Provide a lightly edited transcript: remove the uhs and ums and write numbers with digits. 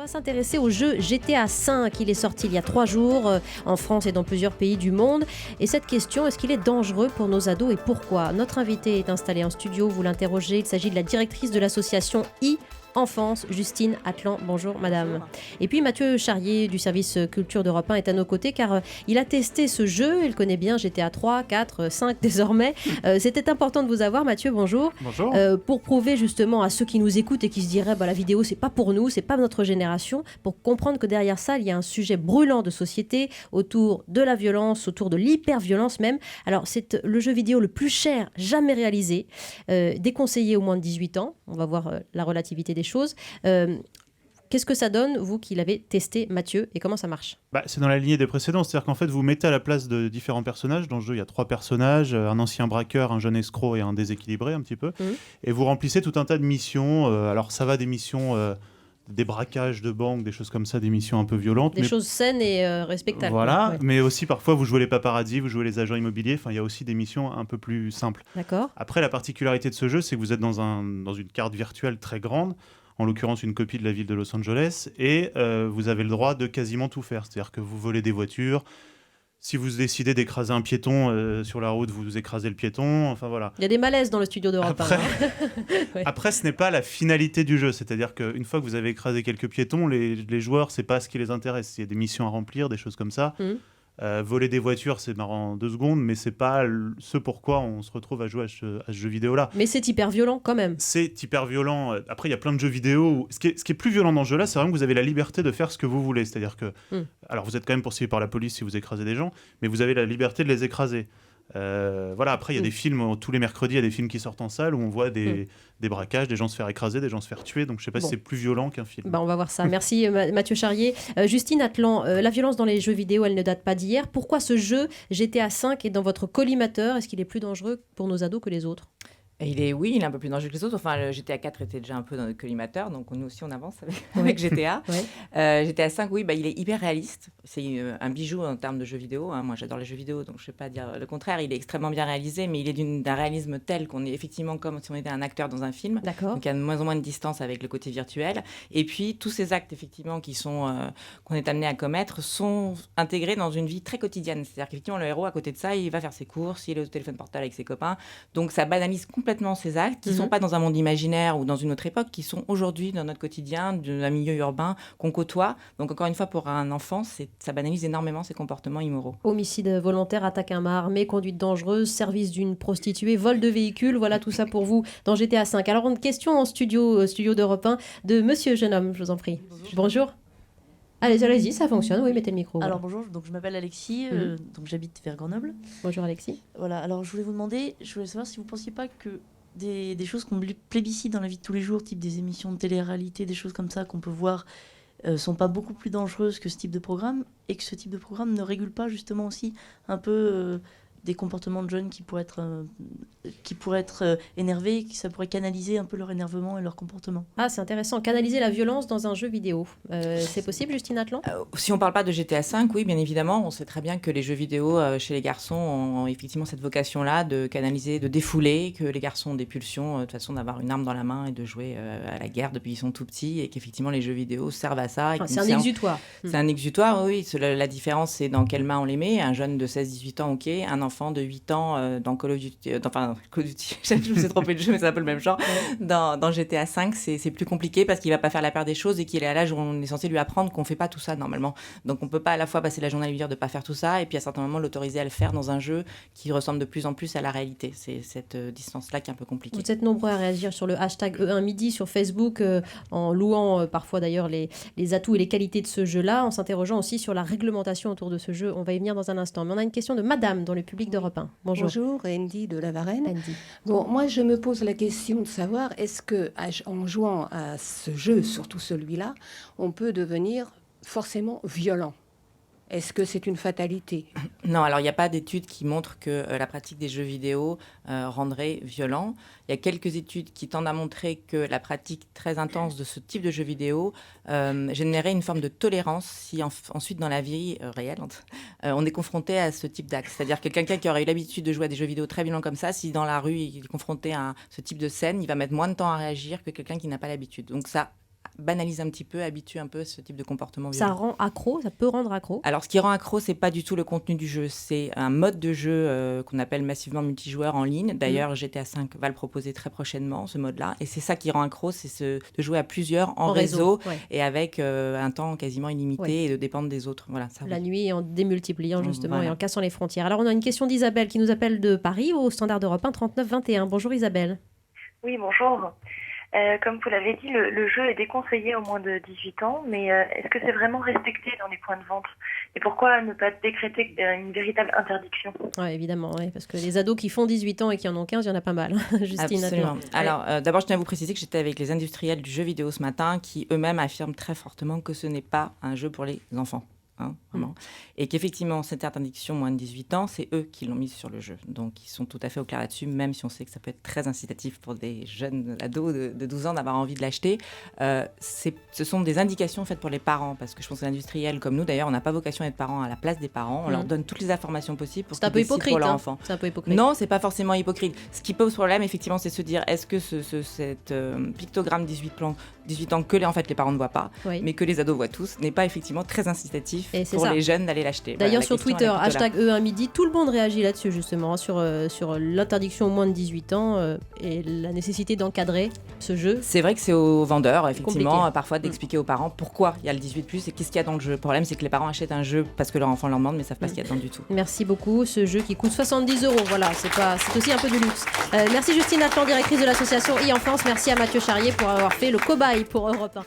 va s'intéresser au jeu GTA V. Il est sorti il y a 3 jours en France et dans plusieurs pays du monde. Et cette question, est-ce qu'il est dangereux pour nos ados et pourquoi? Notre invité est installé en studio, vous l'interrogez. Il s'agit de la directrice de l'association Enfance, Justine Atlan. Bonjour madame. Bonjour. Et puis Mathieu Charrier du service culture d'Europe 1 est à nos côtés car il a testé ce jeu, il connaît bien GTA 3, 4, 5 désormais. C'était important de vous avoir Mathieu, bonjour. Bonjour. Pour prouver justement à ceux qui nous écoutent et qui se diraient la vidéo c'est pas pour nous, c'est pas notre génération, pour comprendre que derrière ça il y a un sujet brûlant de société autour de la violence, autour de l'hyper-violence même. Alors c'est le jeu vidéo le plus cher jamais réalisé, déconseillé aux moins de 18 ans, on va voir la relativité des choses. Qu'est-ce que ça donne, vous qui l'avez testé, Mathieu, et comment ça marche? C'est dans la lignée des précédents, c'est-à-dire qu'en fait, vous mettez à la place de différents personnages. Dans le jeu, il y a 3 personnages, un ancien braqueur, un jeune escroc et un déséquilibré un petit peu. Et vous remplissez tout un tas de missions. Alors, ça va des missions, des braquages de banques, des choses comme ça, des missions un peu violentes. Des choses saines et respectables. Voilà, ouais. Mais aussi parfois, vous jouez les paparazzi, vous jouez les agents immobiliers. Enfin, il y a aussi des missions un peu plus simples. D'accord. Après, la particularité de ce jeu, c'est que vous êtes dans une carte virtuelle très grande, en l'occurrence une copie de la ville de Los Angeles, et vous avez le droit de quasiment tout faire. C'est-à-dire que vous volez des voitures, si vous décidez d'écraser un piéton sur la route, vous écrasez le piéton, enfin voilà. Il y a des malaises dans le studio d'Europe 1. Ouais. Après, ce n'est pas la finalité du jeu, c'est-à-dire qu'une fois que vous avez écrasé quelques piétons, les joueurs, c'est pas ce qui les intéresse. Il y a des missions à remplir, des choses comme ça. Voler des voitures, c'est marrant en 2 secondes, mais c'est pas ce pourquoi on se retrouve à jouer à ce jeu vidéo-là. Mais c'est hyper violent quand même. C'est hyper violent. Après, il y a plein de jeux vidéo où... Ce qui est plus violent dans ce jeu-là, c'est vraiment que vous avez la liberté de faire ce que vous voulez. C'est-à-dire que... Alors, vous êtes quand même poursuivi par la police si vous écrasez des gens, mais vous avez la liberté de les écraser. Voilà, après, il y a des films, tous les mercredis, il y a des films qui sortent en salle où on voit des braquages, des gens se faire écraser, des gens se faire tuer. Donc, je sais pas si c'est plus violent qu'un film. On va voir ça. Merci Mathieu Charrier. Justine Atlan, la violence dans les jeux vidéo, elle ne date pas d'hier. Pourquoi ce jeu GTA V est dans votre collimateur? Est-ce qu'il est plus dangereux pour nos ados que les autres? Il est un peu plus dangereux que les autres. Enfin, le GTA 4 était déjà un peu dans notre collimateur, donc nous aussi on avance avec GTA. GTA 5, il est hyper réaliste. C'est un bijou en termes de jeux vidéo. Moi, j'adore les jeux vidéo, donc je ne vais pas dire le contraire. Il est extrêmement bien réalisé, mais il est d'un réalisme tel qu'on est effectivement comme si on était un acteur dans un film. D'accord. Donc il y a de moins en moins de distance avec le côté virtuel. Et puis tous ces actes effectivement qu'on est amené à commettre sont intégrés dans une vie très quotidienne. C'est-à-dire qu'effectivement le héros à côté de ça, il va faire ses courses, il est au téléphone portable avec ses copains. Donc ça banalise complètement ces actes qui ne sont pas dans un monde imaginaire ou dans une autre époque, qui sont aujourd'hui dans notre quotidien, d'un milieu urbain qu'on côtoie. Donc encore une fois, pour un enfant, ça banalise énormément ces comportements immoraux. Homicide volontaire, attaque à main armée, conduite dangereuse, service d'une prostituée, vol de véhicule, voilà tout ça pour vous dans GTA V. Alors une question en studio d'Europe 1 de Monsieur Jeune Homme, je vous en prie. Bonjour. Allez-y, ça fonctionne, oui, mettez le micro. Alors bonjour, donc je m'appelle Alexis, donc j'habite vers Grenoble. Bonjour Alexis. Voilà, alors je voulais savoir si vous ne pensiez pas que des choses qu'on plébiscite dans la vie de tous les jours, type des émissions de télé-réalité, des choses comme ça qu'on peut voir, sont pas beaucoup plus dangereuses que ce type de programme, et que ce type de programme ne régule pas justement aussi un peu des comportements de jeunes qui pourraient être énervés, ça pourrait canaliser un peu leur énervement et leur comportement. Ah, c'est intéressant. Canaliser la violence dans un jeu vidéo. C'est possible, Justine Atlan? Si on ne parle pas de GTA V, oui, bien évidemment, on sait très bien que les jeux vidéo chez les garçons ont effectivement cette vocation-là de canaliser, de défouler, que les garçons ont des pulsions, de toute façon, d'avoir une arme dans la main et de jouer à la guerre depuis qu'ils sont tout petits, et qu'effectivement les jeux vidéo servent à ça. C'est un exutoire. C'est un exutoire, oui. La différence, c'est dans quelle main on les met. Un jeune de 16-18 ans, ok. Un enfant de 8 ans dans Call of Duty, je me suis trompée de jeu, mais c'est un peu le même genre. Dans GTA V, c'est plus compliqué parce qu'il va pas faire la part des choses et qu'il est à l'âge où on est censé lui apprendre qu'on fait pas tout ça normalement. Donc on peut pas à la fois passer la journée à lui dire de pas faire tout ça et puis à certains moments l'autoriser à le faire dans un jeu qui ressemble de plus en plus à la réalité. C'est cette distance-là qui est un peu compliquée. Vous êtes nombreux à réagir sur le hashtag E1midi sur Facebook en louant parfois d'ailleurs les atouts et les qualités de ce jeu-là, en s'interrogeant aussi sur la réglementation autour de ce jeu. On va y venir dans un instant. Mais on a une question de Madame dans le public d'Europe 1. Bonjour. Bonjour, Andy de La Varenne. Andy. Bon, moi, je me pose la question de savoir, est-ce que en jouant à ce jeu, surtout celui-là, on peut devenir forcément violent? Est-ce que c'est une fatalité? Non, alors il n'y a pas d'études qui montrent que la pratique des jeux vidéo rendrait violent. Il y a quelques études qui tendent à montrer que la pratique très intense de ce type de jeux vidéo générait une forme de tolérance si ensuite dans la vie réelle, on est confronté à ce type d'acte. C'est-à-dire que quelqu'un qui aurait eu l'habitude de jouer à des jeux vidéo très violents comme ça, si dans la rue il est confronté à ce type de scène, il va mettre moins de temps à réagir que quelqu'un qui n'a pas l'habitude. Donc ça banalise un petit peu, habitue un peu à ce type de comportement Ça violent. rend accro, ça peut rendre accro. Alors, ce qui rend accro, c'est pas du tout le contenu du jeu, c'est un mode de jeu qu'on appelle massivement multijoueur en ligne. D'ailleurs, GTA V va le proposer très prochainement, ce mode-là. Et c'est ça qui rend accro, c'est de jouer à plusieurs en réseau ouais. et avec un temps quasiment illimité Ouais. et de dépendre des autres. Voilà, ça, La nuit, en démultipliant justement Voilà. et en cassant les frontières. Alors, on a une question d'Isabelle qui nous appelle de Paris au standard d'Europe 1 39 21. Bonjour Isabelle. Oui, bonjour. Comme vous l'avez dit, le jeu est déconseillé au moins de 18 ans, mais est-ce que c'est vraiment respecté dans les points de vente? Et pourquoi ne pas décréter une véritable interdiction? Ouais, évidemment, ouais, parce que les ados qui font 18 ans et qui en ont 15, il y en a pas mal. Justine, Absolument. attends. Alors, d'abord, je tiens à vous préciser que j'étais avec les industriels du jeu vidéo ce matin qui eux-mêmes affirment très fortement que ce n'est pas un jeu pour les enfants. Vraiment. Et qu'effectivement, cette interdiction moins de 18 ans, c'est eux qui l'ont mise sur le jeu. Donc, ils sont tout à fait au clair là-dessus, même si on sait que ça peut être très incitatif pour des jeunes ados de 12 ans d'avoir envie de l'acheter. Ce sont des indications faites pour les parents, parce que je pense que les industriels, comme nous d'ailleurs, on n'a pas vocation à être parents à la place des parents. On leur donne toutes les informations possibles pour C'est un qu'ils peu décident hypocrite. pour leur Hein. enfant. C'est un peu hypocrite. Non, c'est pas forcément hypocrite. Ce qui pose problème, effectivement, c'est de se dire est-ce que cette pictogramme 18 ans que les parents ne voient pas, Oui. mais que les ados voient tous, n'est pas effectivement très incitatif Et c'est pour ça. les jeunes d'aller l'acheter. D'ailleurs, Voilà, sur la question, Twitter, elle est plutôt là. hashtag E1 midi, tout le monde réagit là-dessus, justement, hein, sur l'interdiction au moins de 18 ans et la nécessité d'encadrer ce jeu. C'est vrai que c'est aux vendeurs, effectivement, Compliqué. parfois d'expliquer aux parents pourquoi il y a le 18+, et qu'est-ce qu'il y a dans le jeu. Le problème, c'est que les parents achètent un jeu parce que leur enfant leur demande, mais ne savent pas ce qu'il y a dedans du tout. Merci beaucoup. Ce jeu qui coûte 70 €. Voilà, c'est aussi un peu du luxe. Merci Justine Atlan, directrice de l'association e-Enfance. Merci à Mathieu Charrier pour avoir fait le cobaye pour Europe 1.